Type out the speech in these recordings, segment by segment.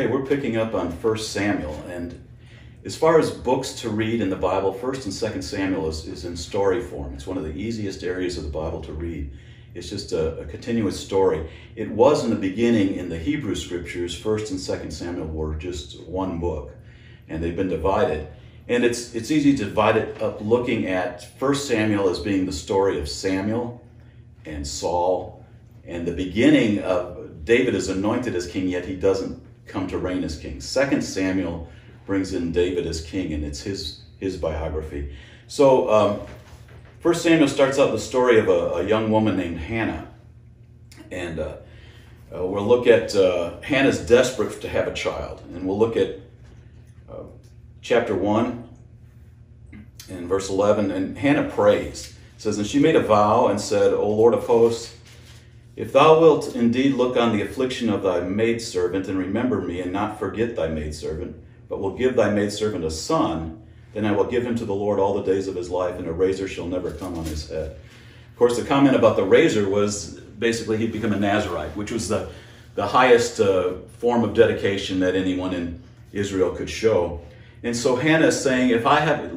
Hey, we're picking up on 1 Samuel, and as far as books to read in the Bible, 1st and 2nd Samuel is in story form. It's one of the easiest areas of the Bible to read. It's just a continuous story. It was in the beginning in the Hebrew scriptures, 1st and 2nd Samuel were just one book, and they've been divided. And it's easy to divide it up looking at 1 Samuel as being the story of Samuel and Saul, and the beginning of David is anointed as king, yet he doesn't come to reign as king. 2 Samuel brings in David as king, and it's his biography. So 1 Samuel starts out the story of a young woman named Hannah. And we'll look at Hannah's desperate to have a child. And we'll look at chapter 1 and verse 11. And Hannah prays. It says, "And she made a vow and said, O Lord of hosts, if thou wilt indeed look on the affliction of thy maidservant and remember me and not forget thy maidservant, but will give thy maidservant a son, then I will give him to the Lord all the days of his life, and a razor shall never come on his head." Of course, the comment about the razor was basically he'd become a Nazirite, which was the highest form of dedication that anyone in Israel could show. And so Hannah is saying,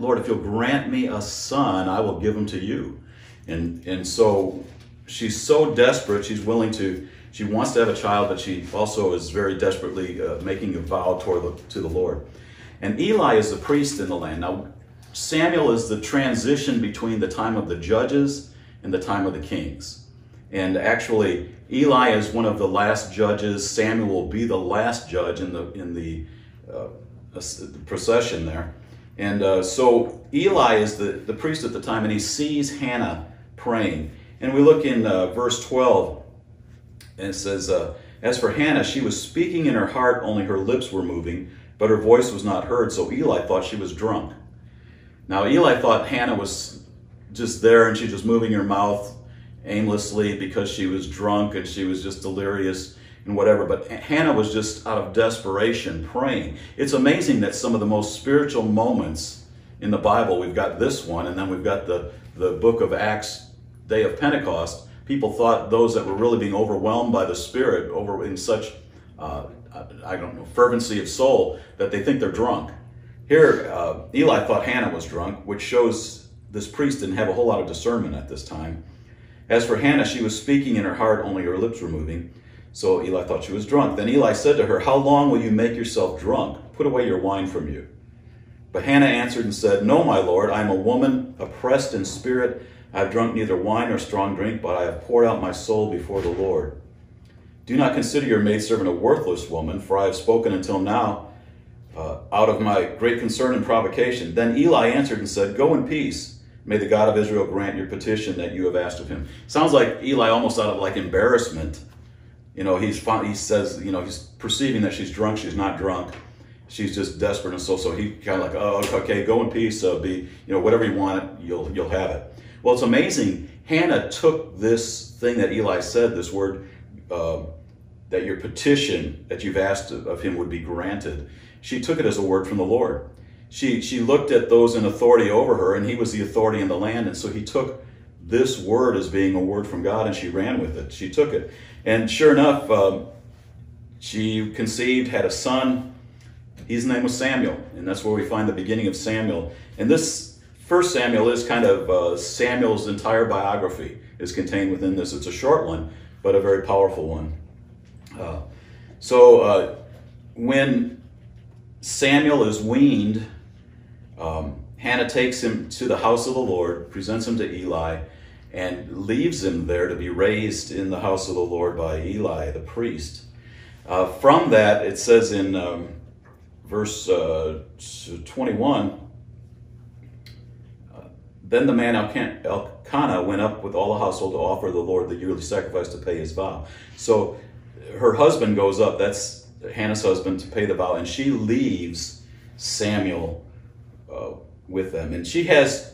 Lord, if you'll grant me a son, I will give him to you. And so she's so desperate, she wants to have a child, but she also is very desperately making a vow to the Lord. And Eli is the priest in the land. Now, Samuel is the transition between the time of the judges and the time of the kings. And actually, Eli is one of the last judges. Samuel will be the last judge in the procession there. And so Eli is the priest at the time, and he sees Hannah praying. And we look in verse 12, and it says, as for Hannah, she was speaking in her heart, only her lips were moving, but her voice was not heard, so Eli thought she was drunk. Now Eli thought Hannah was just there, and she was just moving her mouth aimlessly because she was drunk, and she was just delirious and whatever, but Hannah was just out of desperation praying. It's amazing that some of the most spiritual moments in the Bible, we've got this one, and then we've got the book of Acts, day of Pentecost. People thought those that were really being overwhelmed by the Spirit in such, fervency of soul that they think they're drunk. Here, Eli thought Hannah was drunk, which shows this priest didn't have a whole lot of discernment at this time. As for Hannah, she was speaking in her heart, only her lips were moving. So Eli thought she was drunk. Then Eli said to her, "How long will you make yourself drunk? Put away your wine from you." But Hannah answered and said, "No, my Lord, I am a woman oppressed in spirit. I have drunk neither wine nor strong drink, but I have poured out my soul before the Lord. Do not consider your maidservant a worthless woman, for I have spoken until now out of my great concern and provocation." Then Eli answered and said, "Go in peace. May the God of Israel grant your petition that you have asked of him." Sounds like Eli almost out of embarrassment. He says, he's perceiving that she's drunk. She's not drunk. She's just desperate. And so he kind of oh, okay, go in peace. Whatever you want, you'll have it. Well, it's amazing. Hannah took this thing that Eli said, this word, that your petition that you've asked of him would be granted. She took it as a word from the Lord. She looked at those in authority over her, and he was the authority in the land. And so he took this word as being a word from God, and she ran with it. She took it. And sure enough, she conceived, had a son. His name was Samuel. And that's where we find the beginning of Samuel. And this 1 Samuel is kind of Samuel's entire biography is contained within this. It's a short one, but a very powerful one. When Samuel is weaned, Hannah takes him to the house of the Lord, presents him to Eli, and leaves him there to be raised in the house of the Lord by Eli, the priest. From that, it says in verse 21, then the man Elkanah went up with all the household to offer the Lord the yearly sacrifice to pay his vow. So her husband goes up, that's Hannah's husband, to pay the vow, and she leaves Samuel with them. And she has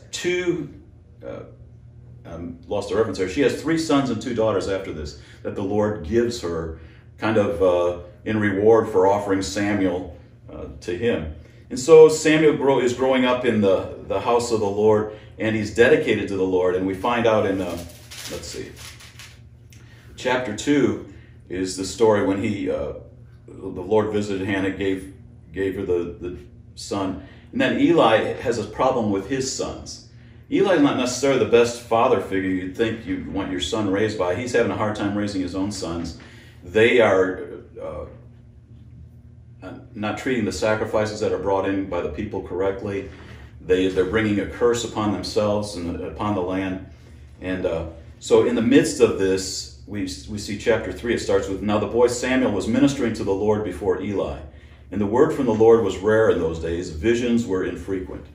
lost the reference there. She has 3 sons and 2 daughters after this that the Lord gives her kind of in reward for offering Samuel to him. And so Samuel is growing up in the house of the Lord, and he's dedicated to the Lord. And we find out in, chapter 2 is the story when the Lord visited Hannah, gave her the son. And then Eli has a problem with his sons. Eli's not necessarily the best father figure you'd think you want your son raised by. He's having a hard time raising his own sons. They are not treating the sacrifices that are brought in by the people correctly. They're bringing a curse upon themselves and upon the land. And so in the midst of this, we see chapter 3. It starts with, "Now the boy Samuel was ministering to the Lord before Eli. And the word from the Lord was rare in those days. Visions were infrequent."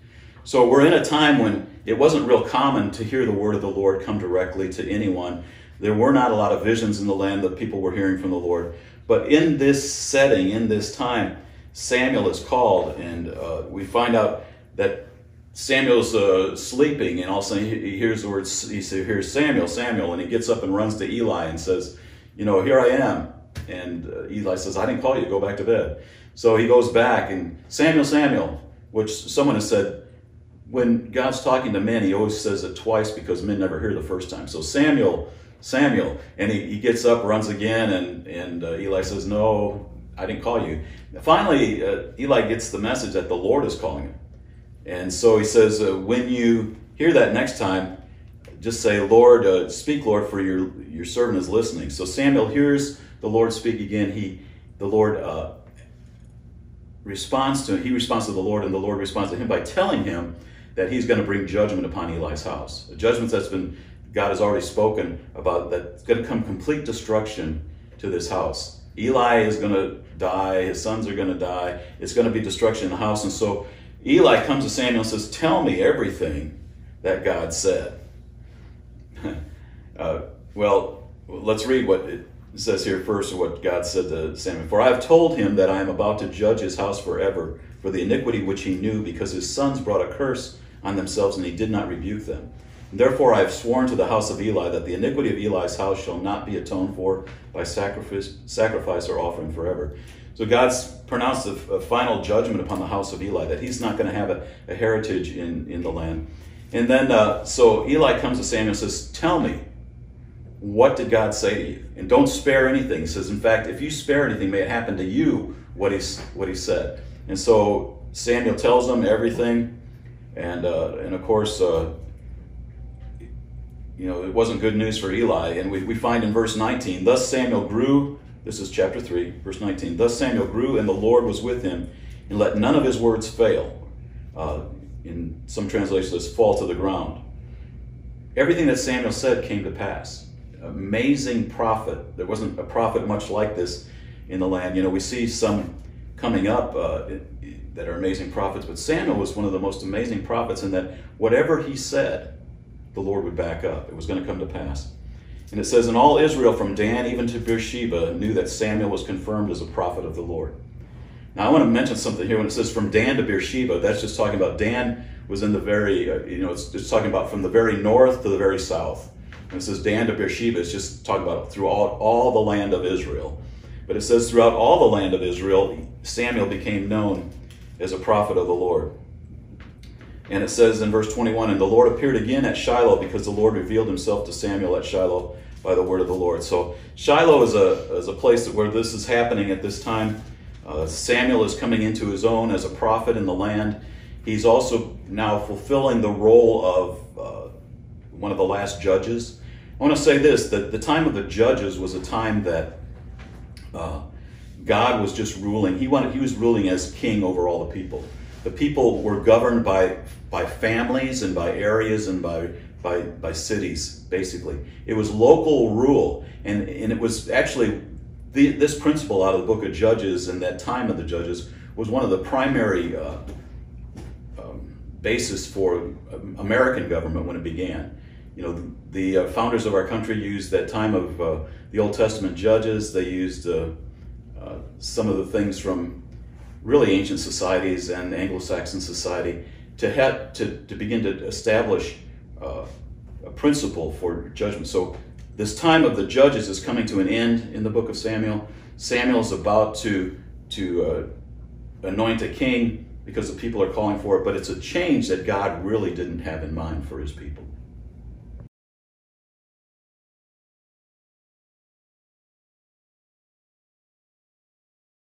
So we're in a time when it wasn't real common to hear the word of the Lord come directly to anyone. There were not a lot of visions in the land that people were hearing from the Lord. But in this setting, in this time, Samuel is called, and we find out that Samuel's sleeping, and all of a sudden he hears the words, he hears Samuel, Samuel, and he gets up and runs to Eli and says, "Here I am." And Eli says, "I didn't call you, go back to bed." So he goes back, and Samuel, Samuel, which someone has said, when God's talking to men, he always says it twice because men never hear the first time. So Samuel, Samuel, and he gets up, runs again, and Eli says, "No, I didn't call you." Finally, Eli gets the message that the Lord is calling him. And so he says, when you hear that next time, just say, "Lord, speak, Lord, for your servant is listening." So Samuel hears the Lord speak again. The Lord responds to him. He responds to the Lord, and the Lord responds to him by telling him that he's going to bring judgment upon Eli's house. A judgment God has already spoken about, that's going to come complete destruction to this house. Eli is going to die. His sons are going to die. It's going to be destruction in the house. And so Eli comes to Samuel and says, "Tell me everything that God said." Well, let's read what it says here first, or what God said to Samuel. "For I have told him that I am about to judge his house forever for the iniquity which he knew, because his sons brought a curse on themselves, and he did not rebuke them. And therefore I have sworn to the house of Eli that the iniquity of Eli's house shall not be atoned for by sacrifice or offering forever." So God's pronounced a final judgment upon the house of Eli, that he's not going to have a heritage in the land. And then, so Eli comes to Samuel and says, "Tell me, what did God say to you? And don't spare anything." He says, "In fact, if you spare anything, may it happen to you what he said." And so Samuel tells him everything. And of course, it wasn't good news for Eli. And we find in verse 19, "Thus Samuel grew," this is chapter 3, verse 19, "Thus Samuel grew, and the Lord was with him, and let none of his words fail." In some translations, it says, "fall to the ground." Everything that Samuel said came to pass. Amazing prophet. There wasn't a prophet much like this in the land. We see some coming up that are amazing prophets, but Samuel was one of the most amazing prophets in that whatever he said, the Lord would back up. It was going to come to pass. And it says, "And all Israel from Dan even to Beersheba knew that Samuel was confirmed as a prophet of the Lord." Now I want to mention something here. When it says from Dan to Beersheba, that's just talking about Dan was in the very, it's talking about from the very north to the very south. When it says Dan to Beersheba, it's just talking about throughout all the land of Israel. But it says throughout all the land of Israel, Samuel became known as a prophet of the Lord. And it says in verse 21, "And the Lord appeared again at Shiloh, because the Lord revealed himself to Samuel at Shiloh by the word of the Lord." So Shiloh is a place where this is happening at this time. Samuel is coming into his own as a prophet in the land. He's also now fulfilling the role of one of the last judges. I want to say this, that the time of the judges was a time that God was just ruling. He was ruling as king over all the people. The people were governed by families and by areas and by cities, basically. It was local rule. And it was actually, this principle out of the book of Judges and that time of the Judges was one of the primary basis for American government when it began. The founders of our country used that time of the Old Testament judges. They used some of the things from really ancient societies and Anglo-Saxon society to begin to establish a principle for judgment. So this time of the judges is coming to an end in the book of Samuel. Samuel is about to anoint a king because the people are calling for it, but it's a change that God really didn't have in mind for his people.